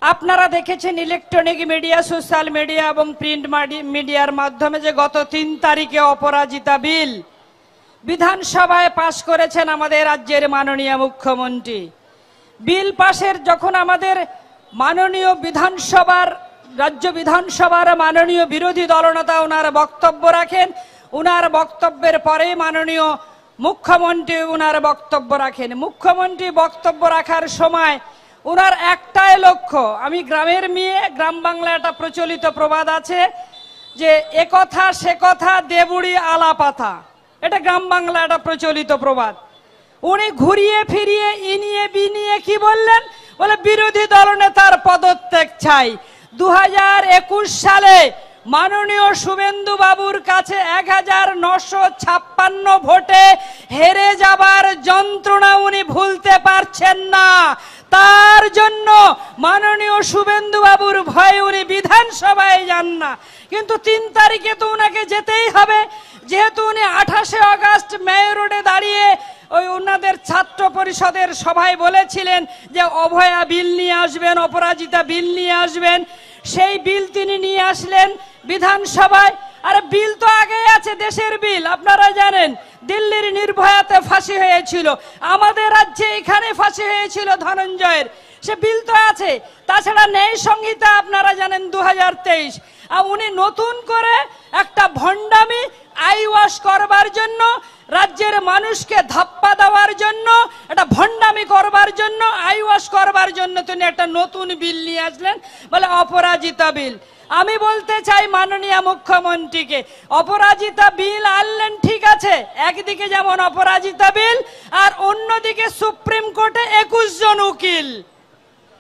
আপনারা দেখেছেন electronic media, social media এবং প্রিন্ট মিডিয়ার মাধ্যমে যে গত 3 তারিখে অপরাজিতা বিল বিধানসভায় পাশ করেছেন আমাদের রাজ্যের মাননীয় মুখ্যমন্ত্রী। বিল পাশের যখন আমাদের মাননীয় রাজ্য বিধানসভার মাননীয় বিরোধী দলনেতা ওনার বক্তব্য রাখেন, ওনার বক্তব্যের পরে মাননীয় মুখ্যমন্ত্রী ওনার বক্তব্য রাখেন। মুখ্যমন্ত্রী বক্তব্য রাখার সময় ওনার একটাই লক্ষ্য, আমি গ্রামের মেয়ে, গ্রাম বাংলা একটা প্রচলিত প্রবাদ আছে যে একথা সে কথা দেবুড়ি আলা পাতা, এটা গ্রাম বাংলা একটা প্রচলিত প্রবাদ। উনি ঘুরিয়ে ফিরিয়ে ইনিয়ে বিনিয়ে কি বললেন, বলে বিরোধী দলনেতার পদত্যাগ চাই। 2021 সালে মাননীয় শুভেন্দু বাবুর কাছে 1956 ভোটে হেরে যাবার যন্ত্রণা উনি ভুলতে পারছেন না। তার জন্য মাননীয় শুভেন্দু বাবুর ভয়ে উনি বিধানসভায় যান না, কিন্তু 3 তারিখে তো উনাকে যেতেই হবে, যেহেতু উনি 28 আগস্ট মেয়র রোডে দাঁড়িয়ে ওই ওনাদের ছাত্র পরিষদের সভায় বলেছিলেন যে অভয়া বিল নিয়ে আসবেন, অপরাজিতা বিল নিয়ে আসবেন। সেই বিল তিনি নিয়ে আসলেন বিধানসভায়। আরে বিল তো আগে আছে, দেশের বিল, আপনারা জানেন দিল্লির নির্ভয়াতে ফাঁসি হয়েছিল, আমাদের রাজ্যে এখানে ফাঁসি হয়েছিল ধনঞ্জয়ের, সে বিল তো আছে। তাছাড়া ন্যায় সংহিতা আপনারা জানেন 2023। আর উনি নতুন করে একটা ভণ্ডামি আইওয়াশ করবার জন্য, রাজ্যের মানুষকে ধাপ্পা দেওয়ার জন্য, একটা ভণ্ডামি করবার জন্য, আইওয়াশ করবার জন্য তিনি একটা নতুন বিল নিয়ে আসলেন, বলে অপরাজিতা বিল। আমি বলতে চাই মাননীয় মুখ্যমন্ত্রীকে, অপরাজিতা বিল আনলেন ঠিক আছে, একদিকে যেমন অপরাজিতা বিল আর অন্যদিকে সুপ্রিম কোর্টে 21 জন উকিল,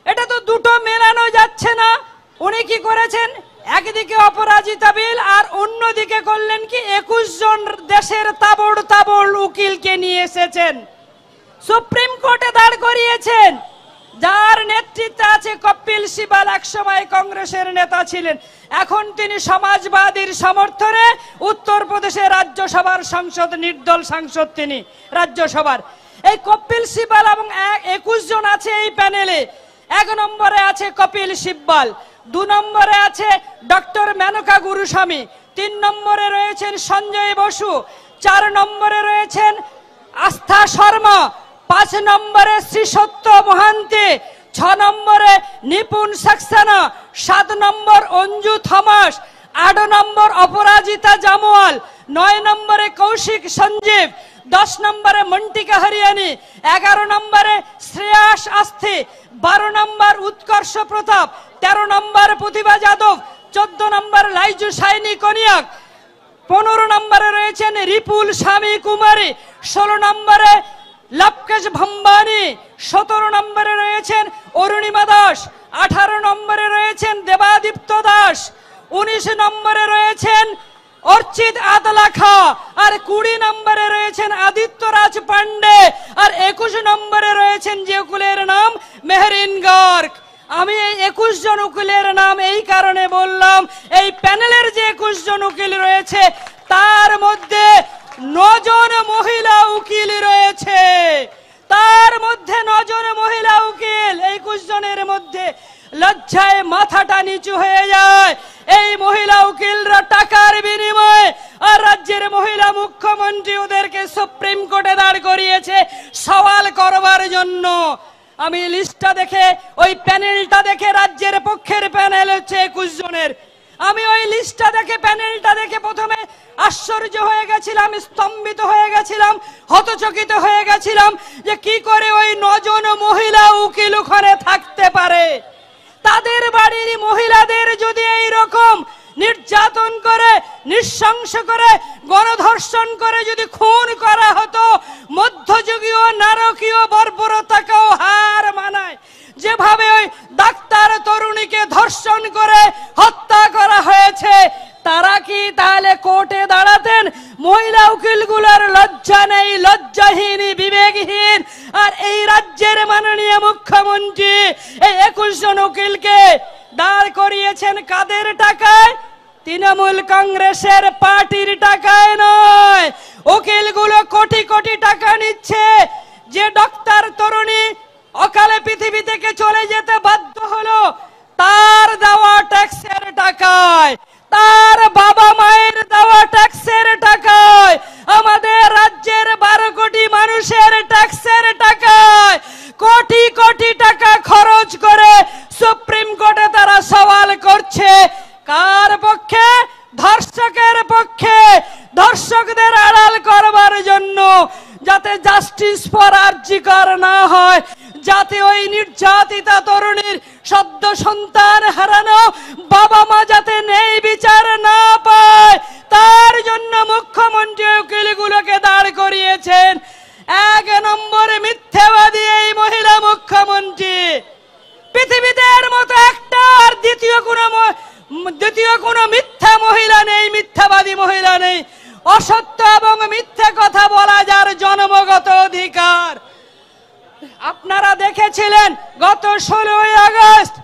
এটা তো দুটো মেলানো যাচ্ছে না। উনি কি করেছেন, একদিকে অপরাজিতা বিল আর অন্যদিকে করলেন কি 21 জন দেশের তাবড় তাবড় উকিলকে নিয়ে এসেছেন, সুপ্রিম কোর্টে দাঁড় করিয়েছেন, যার নেতৃত্বে আছে কপিল সিবাল, একসময় কংগ্রেসের নেতা ছিলেন, এখন তিনি সমাজবাদীর সমর্থনে উত্তরপ্রদেশের রাজ্যসভার সাংসদ, নির্দল সাংসদ তিনি রাজ্যসভার। এই কপিল সিবাল এবং 21 জন আছে এই প্যানেলে। 1 নম্বরে আছে কপিল সিব্বাল, 2 নম্বরে আছে ডক্টর মেনকা গুরুস্বামী, 3 নম্বরে রয়েছেন সঞ্জয় বসু, 4 নম্বরে রয়েছেন আস্থা শর্মা, 5 নম্বরে শ্রী সত্য মহান্তি, 6 নম্বরে নিপুণ সাক্সেনা, 7 নম্বর অঞ্জু থমাস, 8 নম্বর অপরাজিতা জামওয়াল, 9 নম্বরে কৌশিক সঞ্জীব, 10 নম্বরে মন্টিকা হরিয়ানি, 11 নম্বরে শ্রেয়াস আস্থি, 12 নম্বর উৎকর্ষ প্রতাপ, 13 নম্বর প্রতিভা যাদব, 14 নম্বর লাইজু সাইনি কনিয়াক, 15 নম্বরে রয়েছেন রিপুল স্বামী কুমারী, 16 নম্বরে লবকেশ ভম্বানি, 17 নম্বরে রয়েছেন অরুণিমা দাস, 18 নম্বরে রয়েছেন দেবাদীপ্ত দাস, 19 নম্বরে রয়েছেন অর্চিত আদলাখা, আর 20 নম্বরে রয়েছেন আদিত্য রাজ পান্ডে, আর 21 নম্বরে রয়েছেন যে উকিলের নাম মেহরিন গার্গ। আমি এই 21 জন উকিলের নাম এই কারণে বললাম, এই প্যানেলের যে 21 জন উকিল রয়েছে তার মধ্যে 9 জন মহিলা উকিল রয়েছে, তার মধ্যে 9 জন মহিলা উকিল। 21 জনের মধ্যে লজ্জায় মাথাটা নিচু হয়ে যায়। এই মহিলা উকিলরা টাকার বিনিময়ে আর রাজ্যের মহিলা মুখ্যমন্ত্রী ওদেরকে সুপ্রিম কোর্টে দাঁড় করিয়েছে সওয়াল করবার জন্য। আমি লিস্টটা দেখে, ওই প্যানেলটা দেখে, রাজ্যের পক্ষের প্যানেল হচ্ছে 21 জনের, আমি ওই লিস্টটা দেখে, প্যানেলটা দেখে প্রথমে আশ্চর্য হয়ে গেছিলাম, স্তম্ভিত হয়ে গেছিলাম, হতচকিত হয়ে গেছিলাম যে কি করে ওই 9 জন মহিলা উকিল ওখানে থাকতে পারে। তাদের বাড়ির মহিলাদের যদি এই রকম নির্যাতন করে, নৃশংস করে, গণধর্ষণ করে যদি খুন করা হতো, মধ্যযুগীয় নারকীয় বর্বরতাকেও হার মানায়। যেভাবে ওই ডাক্তার তরুণীকে ধর্ষণ করে হত্যা করা হয়েছে, তারা কি তাহলে কোর্টে দাঁড়াতেন? মহিলা উকিলগুলোর লজ্জা নেই, লজ্জাহীন, বিবেকহীন। আর এই রাজ্যের মাননীয় মুখ্যমন্ত্রী এই 21 জন উকিলকে দাঁড় করিয়েছেন কাদের টাকায়? তৃণমূল কংগ্রেসের পার্টির টাকায় নয়। উকিলগুলো কোটি কোটি টাকা নিচ্ছে। যে ডাক্তার তরুণী অকালে পৃথিবী থেকে চলে যেতে বাধ্য হলো, সন্তান হারানো বাবা মা যাতে নেই বিচার না পায় তার জন্য মুখ্যমন্ত্রী উকিলগুলোকে দাঁড় করিয়েছেন। 1 নম্বরে মিথ্যাবাদী এই মহিলা মুখ্যমন্ত্রী। পৃথিবীতে এর মতো একটা আর দ্বিতীয় কোনো মিথ্যা মহিলা নেই, মিথ্যাবাদী মহিলা নেই। অসত্য এবং মিথ্যে কথা বলা যার জন্মগত অধিকার। আপনারা দেখেছিলেন গত 16ই আগস্ট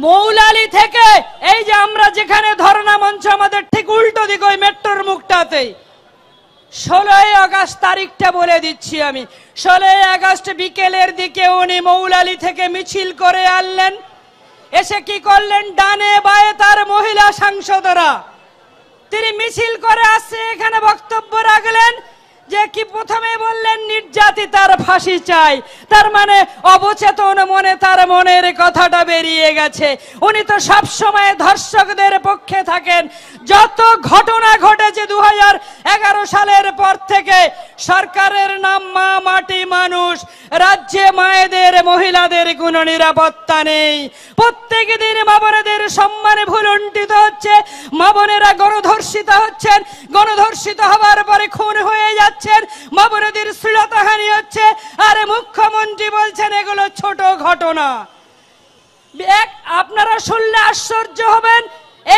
মৌলালি থেকে, এই যে আমরা যেখানে ধর্ণা মঞ্চ আমাদের ঠিক উল্টো দিকে ওই মেট্রোর মুখটাতেই, 16ই আগস্ট তারিখটা বলে দিচ্ছি আমি। 16ই আগস্ট বিকেলের দিকে উনি মৌলালি থেকে মিছিল করে আনলেন। এসে কি করলেন, ডানে বায়ে তার মহিলা সাংসদরা, তিনি মিছিল করে আসছে এখানে বক্তব্য রাখলেন যে কি প্রথমে বললেন নির্যাতিতার ফাঁসি চাই, তার মানে অবচেতন মনে তার মনের কথাটা বেরিয়ে গেছে। উনি তো সব সময় ধর্ষকদের পক্ষে থাকেন। যত ঘটনা ঘটেছে 2011 সালের পর থেকে, সরকারের নাম মা মাটি মানুষ, রাজ্যে মায়েদের মহিলাদের কোনো নিরাপত্তা নেই। প্রত্যেক দিন মা বোনেদের সম্মানে ভুলুণ্ঠিত হচ্ছে, মা বোনেরা গণধর্ষিত হচ্ছেন, গণধর্ষিত হবার পরে খুন হয়ে যাচ্ছেন, মা বোনেদের শ্লীলতাহানি হচ্ছে। আর মুখ্যমন্ত্রী বলছেন এগুলো ছোট ঘটনা। আপনারা শুনলে আশ্চর্য হবেন,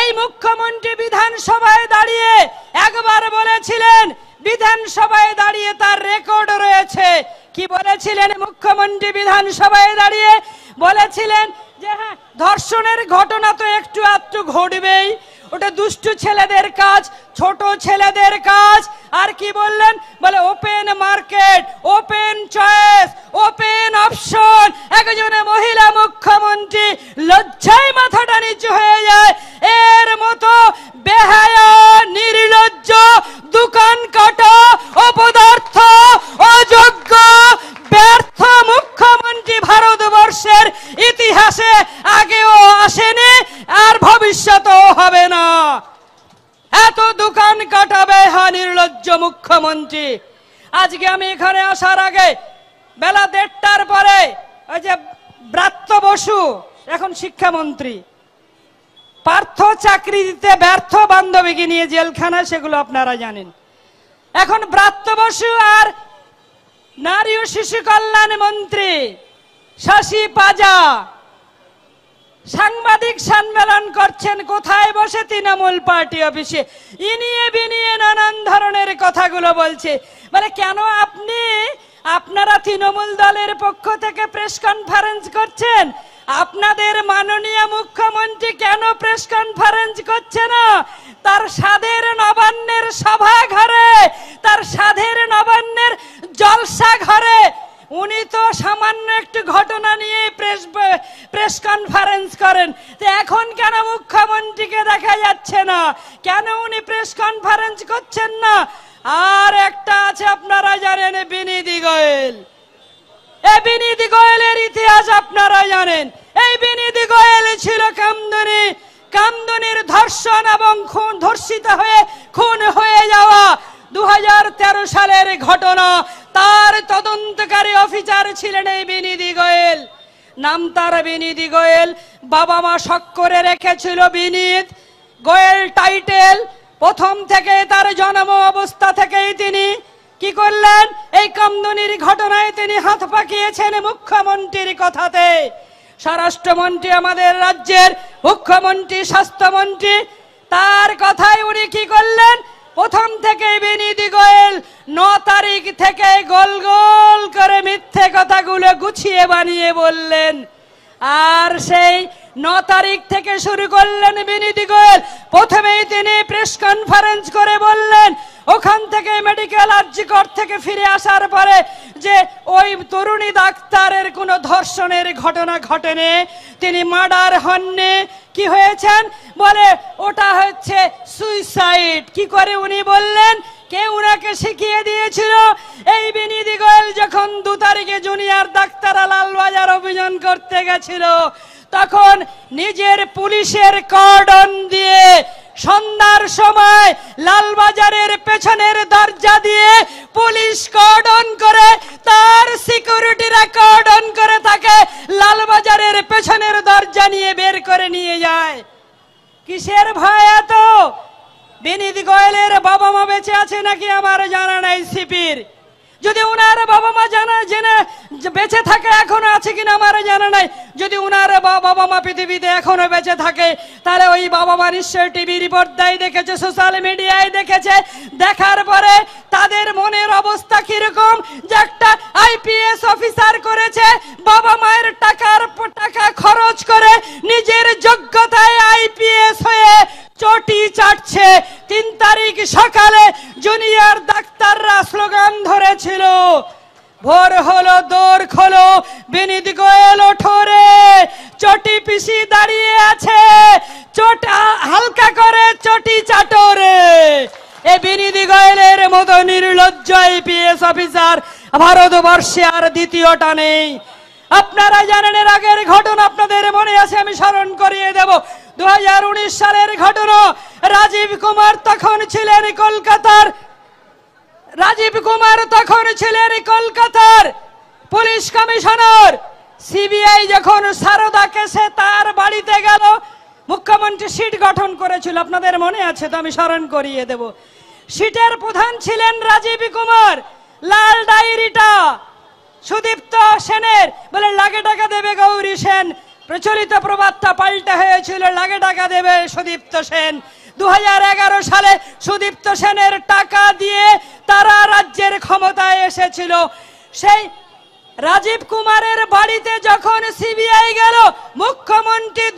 এই মুখ্যমন্ত্রী বিধানসভায় দাঁড়িয়ে একবার বলেছিলেন, বিধানসভায় দাঁড়িয়ে তার রেকর্ড রয়েছে, কি বলেছিলেন মুখ্যমন্ত্রী বিধানসভায় দাঁড়িয়ে বলেছিলেন যে হ্যাঁ ধর্ষণের ঘটনা তো একটু আধটু ঘটবেই, ওটা দুষ্টু ছেলেদের কাজ, ছোট ছেলেদের কাজ। আর কি বললেন, বলে open market, open choice, open option. একজনে মহিলা মুখ্যমন্ত্রী লজ্জায় মাথাটা নিচু হয়ে যায়। এর মতো বেহায়া নির্লজ্জ দোকান কাটা অপদার্থ অযোগ্য ব্যর্থ মুখ্যমন্ত্রী ভারতবর্ষের ইতিহাসে আগেও আসেনি আর ভবিষ্যতেও হবে না। এত দোকান কাটা বেহায়া নির্লজ্জ মুখ্যমন্ত্রী। আজকে আমি এখানে আসার আগে বেলা 1:30টার পরে ওই যে ব্রাত্য বসু, এখন শিক্ষামন্ত্রী, পার্থ চাকরি দিতে ব্যর্থ বান্ধবীকে নিয়ে জেলখানা, সেগুলো আপনারা জানেন। এখন ব্রাত্য বসু আর নারী ও শিশু কল্যাণ মন্ত্রী শশী পাজা সাংবাদিক সম্মেলন করছেন, কোথায় বসে, তৃণমূল পার্টি অফিসে। ইনিয়ে বিনিয়ে নানান ধরনের কথাগুলো বলছে। বলে কেন আপনারা তৃণমূল দলের পক্ষ থেকে প্রেস কনফারেন্স করছেন? আপনাদের মাননীয় মুখ্যমন্ত্রী কেন প্রেস কনফারেন্স করছে না? তার সাধের নবান্নের সভা ঘরে, তার সাধের নবান্নের জলসা ঘরে উনি তো সামান্য একটু ঘটনা নিয়ে প্রেস কনফারেন্স করেন। তো এখন কেন মুখ্যমন্ত্রীকে দেখা যাচ্ছে না? কেন উনি প্রেস কনফারেন্স করছেন না? আর একটা আছে, আপনারা জানেন, বিনীতি গোয়েল। এই বিনীতি গোয়েলের ইতিহাস আপনারা জানেন। এই বিনীতি গোয়েল ছিল কামদুনির ধর্ষণ এবং ধর্ষিত হয়ে খুন হয়ে যাওয়া 2013 সালের ঘটনা। তার তদন্তকারী অফিসার ছিলেন এই বিনীতি গোয়েল। নাম তার বিনীতি গোয়েল, বাবা মা শখ করে রেখেছিল বিনীত গোয়েল টাইটেল। প্রথম থেকে তার জন্ম অবস্থা থেকেই তিনি কি করলেন, এই কামদুনির ঘটনায় তিনি হাত পাকিয়েছেন মুখ্যমন্ত্রীর কথাতে। স্বরাষ্ট্রমন্ত্রী আমাদের রাজ্যের, মুখ্যমন্ত্রী, স্বাস্থ্যমন্ত্রী, তার কথায় উনি কি করলেন, প্রথম থেকে বিনীতি গোয়েল 9 তারিখ থেকে গোল গোল করে মিথ্যে কথাগুলো গুছিয়ে বানিয়ে বললেন। আর সেই 9 তারিখ থেকে শুরু করলেন বিনীতি গোয়েল। প্রথমেই তিনি প্রেস কনফারেন্স করে বললেন, ওখান থেকে মেডিকেল আর্জিকর থেকে ফিরে আসার পরে, যে ওই তরুণী ডাক্তারের কোনো ধর্ষণের ঘটনা ঘটেনি, তিনি মার্ডার হননি। কি হয়েছেন, বলে ওটা হচ্ছে সুইসাইড। কি করে উনি বললেন, কে উনাকে শিখিয়ে দিয়েছিল? এই বিনীত গোয়েল যখন 2 তারিখে জুনিয়র ডাক্তাররা লালবাজার অভিযান করতে গেছিল, তখন নিজের পুলিশের কর্ডন দিয়ে সন্ধ্যার সময় লালবাজারের পেছনের দরজা দিয়ে পুলিশ কর্ডন করে, তার সিকিউরিটিরা কর্ডন করে তাকে লালবাজারের পেছনের দরজা নিয়ে বের করে নিয়ে যায়। কিসের ভয় এত? বিনীত গোয়েলের বাবা মা বেঁচে আছে নাকি আমার জানা নাই সিপির। যদি উনার বাবা মা জেনে বেঁচে থাকে, এখনো আছে কিনা আমার জানা নাই। যদি উনার বাবা মা পৃথিবীতে এখনো বেঁচে থাকে, তাহলে ওই বাবা মা নিশ্চয় টিভি রিপোর্টায় দেখেছে, সোশ্যাল মিডিয়ায় দেখেছে। দেখার পরে তাদের মনের অবস্থা কিরকম, যে একটা আইপিএস অফিসার করেছে, বাবা মায়ের টাকা খরচ করে নিজের যোগ্যতায় আইপিএস হয়ে চটি চাটছে। 3 তারিখ সকালে জুনিয়র ডাক্তাররা স্লোগান ধরেছিল, ভোর হলো দৌড় খোলো, বিনীত গোয়েল ওঠো রে, চটি পিসি দাঁড়িয়ে আছে, চটা হালকা করে চটি চাটো রে। এই বিনীত গোয়েলের মতো নির্লজ্জ আইপিএস অফিসার ভারতবর্ষে আর দ্বিতীয়টা নেই। আপনারা জানেন, এর আগের ঘটনা আপনাদের মনে আছে, আমি স্মরণ করিয়ে দেব। 2019 সালের ঘটনা। রাজীব কুমার তখন ছিলেন কলকাতার পুলিশ কমিশনার। সিবিআই যখন সারদা কেসে তার বাড়িতে গেল, মুখ্যমন্ত্রী সিট গঠন করেছিল, আপনাদের মনে আছে তো, আমি স্মরণ করিয়ে দেব। সিটের প্রধান ছিলেন রাজীব কুমার। লাল ডায়েরিটা সুদীপ্ত সেনের, বলে লাগে টাকা দেবে গৌরী সেন। প্রচলিত প্রবাদটা পাল্টা হয়েছিল, লাগে টাকা দেবে সুদীপ্ত সেন। 2011 সালে সুদীপ্ত সেনের টাকা দিয়ে তারা রাজ্যের ক্ষমতায় এসেছিল। সেই রাজীব কুমারের বাড়িতে যখন সিবিআই গেল, মুখ্যমন্ত্রী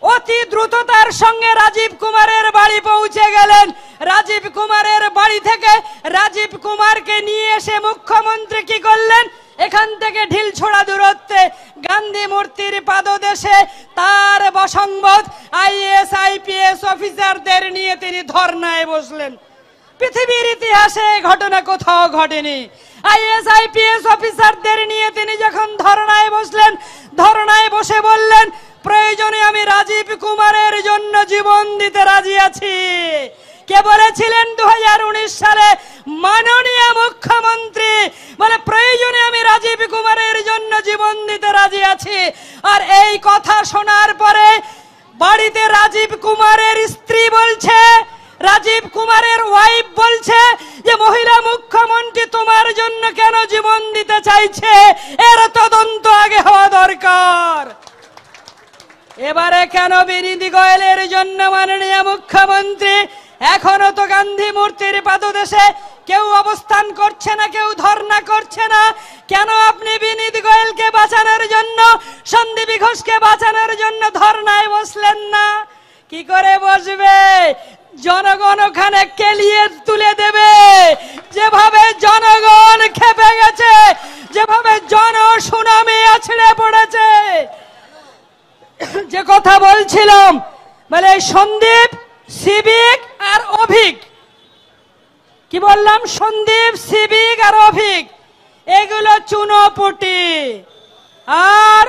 অতি দ্রুততার সঙ্গে রাজীব কুমারের বাড়ি পৌঁছে গেলেন। রাজীব কুমারের বাড়ি থেকে রাজীব কুমারকে নিয়ে এসে মুখ্যমন্ত্রী কি করলেন? এখান থেকে ঢিল ছোড়া দূরত্বে গান্ধী মূর্তির পাদদেশে তার বসংবদ আইএস আইপিএস অফিসারদের নিয়ে তিনি ধর্নায় বসলেন। পৃথিবীর ইতিহাসে ঘটনা কোথাও ঘটেনি। আইএস আইপিএস অফিসারদের নিয়ে তিনি যখন ধর্নায় বসলেন, ধর্নায় বসে বললেন, প্রয়োজনে আমি রাজীব কুমারের জন্য জীবন দিতে রাজি আছি। কে বলেছিলেন 2019 সালে? মাননীয় মুখ্যমন্ত্রী বলে, প্রয়োজনে আমি রাজীব কুমারের জন্য জীবন দিতে রাজি আছি। আর এই কথা শোনার পরে বাড়িতে রাজীব কুমারের স্ত্রী বলছে, রাজীব কুমারের ওয়াইফ বলছে যে মহিলা মুখ্যমন্ত্রী তোমার জন্য কেন জীবন দিতে চাইছে, এর তদন্ত আগে হওয়া দরকার। এবারে কেন বিনীত গোয়েলের জন্য মাননীয় মুখ্যমন্ত্রী? এখনো তো গান্ধী মূর্তির পাদদেশে কেউ অবস্থান করছে না, কেউ ধর্ণা করছে না। কেন আপনি বিনীত গোয়েলকে বাঁচানোর জন্য, সন্দীপ ঘোষকে বাঁচানোর জন্য ধর্ণায় বসলেন না? কি করে বসবে? জনগণ ওখানে কেলিয়ে তুলে দেবে। যেভাবে জনগণ খেপে গেছে, যেভাবে জন সুনামি আছড়ে পড়েছে। যে কথা বলছিলাম, বলে সন্দীপ, সিভিক আর অভিক, কি বললাম? সন্দীপ, সিভিক আর অভিক, এগুলো চুনোপুটি। আর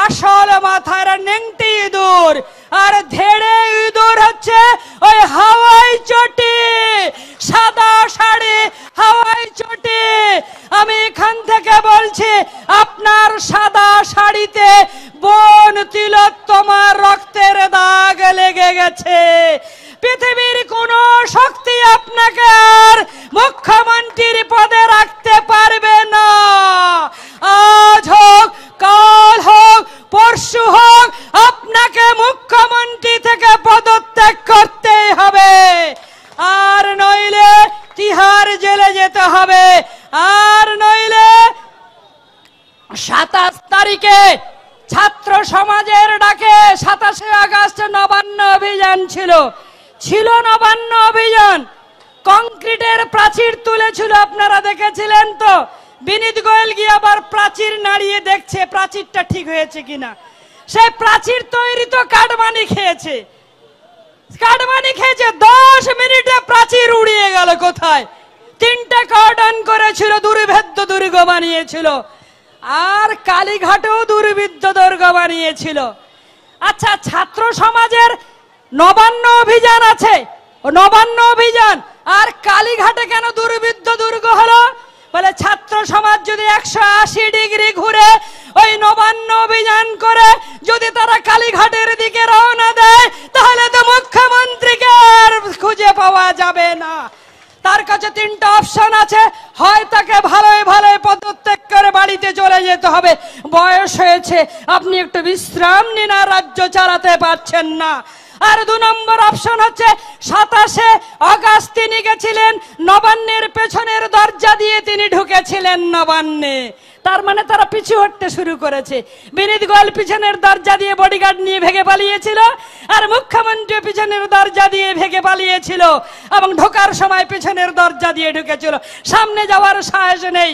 আসল মাথার নেংটি ইঁদুর, আর ধেড়ে ইঁদুর হচ্ছে ওই হাওয়াই চটি, সাদা শাড়ি, হাওয়াই চটি। আমি এখান থেকে বলছি, আপনার সাদা শাড়িতে বন তিলোত্তমার রক্তের দাগ লেগে গেছে। পৃথিবীর কোন শক্তি আপনাকে আর মুখ্যমন্ত্রীর পদে রাখতে পারবে না। আজ হোক, কাল হোক, পরশু হোক, আপনাকে মুখ্যমন্ত্রী থেকে পদত্যাগ করতেই হবে। আর নইলে তিহার জেলে যেতে হবে। আর নইলে 27 তারিখে ছাত্র সমাজের ডাকে 27শে আগস্ট নবান্ন অভিযান ছিল নবান্ন অভিযান। কংক্রিটের প্রাচীর তুলেছিল, আপনারা দেখেছিলেন তো। বিনীত গোয়েল গিয়ে আবার প্রাচীর নাড়িয়ে দেখছে প্রাচীরটা ঠিক হয়েছে কিনা। সেই প্রাচীর তৈরি তো কাটমানি খেয়েছে। কাটমানি খেয়েছে, 10 মিনিটে প্রাচীর উড়িয়ে গেল। কোথায়? 3টে কর্ডন করেছিল, দুর্ভেদ্য দুর্গ বানিয়েছিল। আর কালীঘাটেও দুর্বিদ্ধ দুর্গ বানিয়েছিল। আচ্ছা, ছাত্র সমাজের নবান্ন অভিযান আছে, নবান্ন অভিযান, আর কালীঘাটে কেন দুর্বিদ্ধ দুর্গ হলো? বলে ছাত্র সমাজ যদি 180 ডিগ্রি ঘুরে ওই নবান্ন অভিযান করে যদি তারা কালীঘাটের দিকে রওনা দেয়, তাহলে তো মুখ্যমন্ত্রীকে আর খুঁজে পাওয়া যাবে না। তার কাছে 3টা অপশন আছে, হয় তাকে ভালোই ভালোই পদত্যাগ করে বাড়িতে চলে যেতে হবে, বয়স হয়েছে, আপনি একটু বিশ্রাম নিন, আর রাজ্য চালাতে পারছেন না। আর 2 নম্বর অপশন হচ্ছে 27শে আগস্ট তিনি গেছিলেন নবান্নের পেছনের দরজা দিয়ে, তিনি ঢুকেছিলেন নবান্নে। তার মানে তারা পিছু হটতে শুরু করেছে। বিনীত গোয়েল পিছনের দরজা দিয়ে বডিগার্ড নিয়ে ভেগে পালিয়েছিল, আর মুখ্যমন্ত্রী পিছনের দরজা দিয়ে ভেগে পালিয়েছিল, এবং ঢোকার সময় পিছনের দরজা দিয়ে ঢুকেছিল, সামনে যাওয়ার সাহস নেই।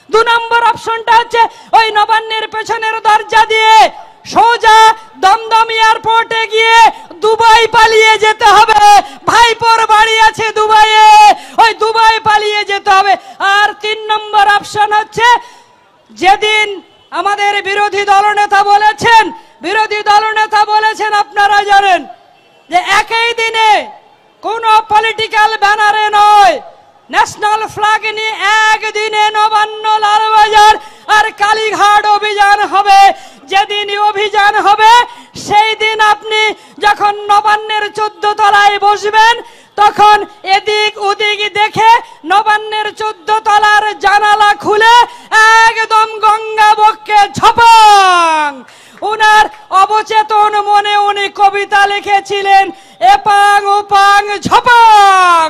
2 নম্বর অপশনটা হচ্ছে ওই নবান্নের পেছনের দরজা দিয়ে সোজা দমদম এয়ারপোর্টে গিয়ে দুবাই পালিয়ে যেতে হবে, ভাইপোর বাড়ি আছে দুবাইয়ে, ওই দুবাই পালিয়ে যেতে হবে। আর 3 নম্বর অপশন হচ্ছে যেদিন আমাদের বিরোধী দলনেতা বলেছেন, আপনারা জানেন যে একই দিনে কোন পলিটিক্যাল ব্যানারে নয়, ন্যাশনাল ফ্ল্যাগ নিয়ে একদিনে নবান্ন, লালবাজার আর কালীঘাট অভিযান হবে। যেদিন অভিযান হবে সেই দিন আপনি যখন নবান্নের 14 তলায় বসবেন, তখন এদিক ওদিক দেখে নবান্নের 14 তলার জানালা খুলে একদম গঙ্গা বক্ষে ঝপাং। উনার অবচেতন মনে উনি কবিতা লিখেছিলেন, এপাং ওপাং ঝপাং।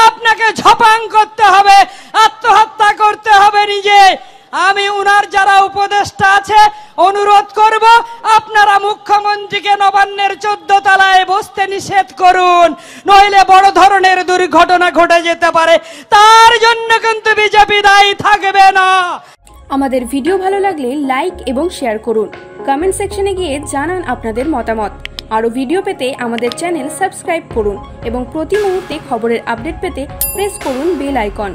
আপনাকে ঝপাং করতে হবে, আত্মহত্যা করতে হবে নিজে। আমি উনার যারা উপদেষ্টা আছে অনুরোধ করব, আপনারা মুখ্যমন্ত্রীকে নবান্নের 14 তলায় বসতে নিষেধ করুন, নইলে বড় ধরনের দুর্ঘটনা ঘটে যেতে পারে। তার জন্য কিন্তু বিজেপি দায়ী থাকবে না। আমাদের ভিডিও ভালো লাগলে লাইক এবং শেয়ার করুন, কমেন্ট সেকশনে গিয়ে জানান আপনাদের মতামত। আরও ভিডিও পেতে আমাদের চ্যানেল সাবস্ক্রাইব করুন এবং প্রতি মুহূর্তে খবরের আপডেট পেতে প্রেস করুন বেল আইকন।